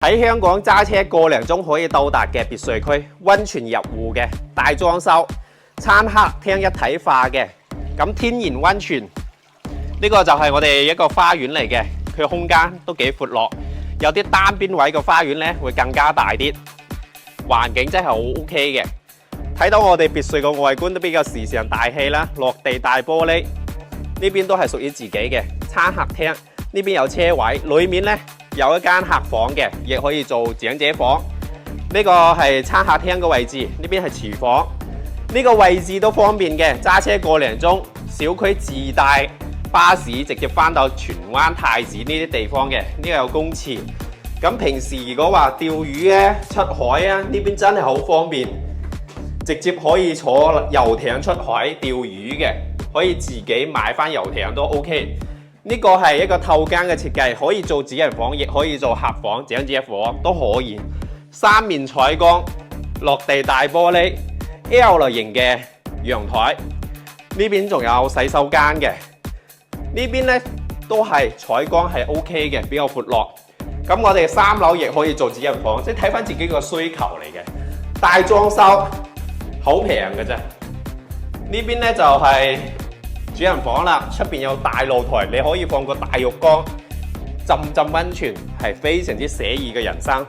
喺香港揸車個零鐘可以到達嘅別墅區，溫泉入戶嘅大裝修，餐客廳一體化嘅，咁天然溫泉呢個就係我哋一個花園嚟嘅，佢空間都幾闊落，有啲單邊位嘅花園咧會更加大啲，環境真係好 OK 嘅。睇到我哋別墅嘅外觀都比較時尚大氣啦，落地大玻璃，呢邊都係屬於自己嘅餐客廳，呢邊有車位，裏面咧有一間客房嘅，亦可以做長者房。呢個係餐客廳嘅位置，呢邊係廚房。呢個位置都方便嘅，揸車個零鐘，小區自帶巴士直接翻到荃灣太子呢啲地方嘅。呢個有公廁。咁平時如果話釣魚咧、出海啊，呢邊真係好方便，直接可以坐遊艇出海釣魚嘅，可以自己買翻遊艇都 OK。呢個係一個透間嘅設計，可以做主人房，亦可以做客房、長者房都可以。三面採光，落地大玻璃 ，L 類型嘅陽台。呢邊仲有洗手間嘅，呢邊呢都係採光係 OK 嘅，比較闊落。咁我哋3樓亦可以做主人房，即係睇翻自己個需求嚟嘅。大裝修好平嘅啫。呢邊呢就係主人房啦，出邊有大露台，你可以放個大浴缸，浸溫泉，係非常之寫意嘅人生。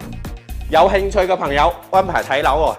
有興趣嘅朋友安排睇樓喎。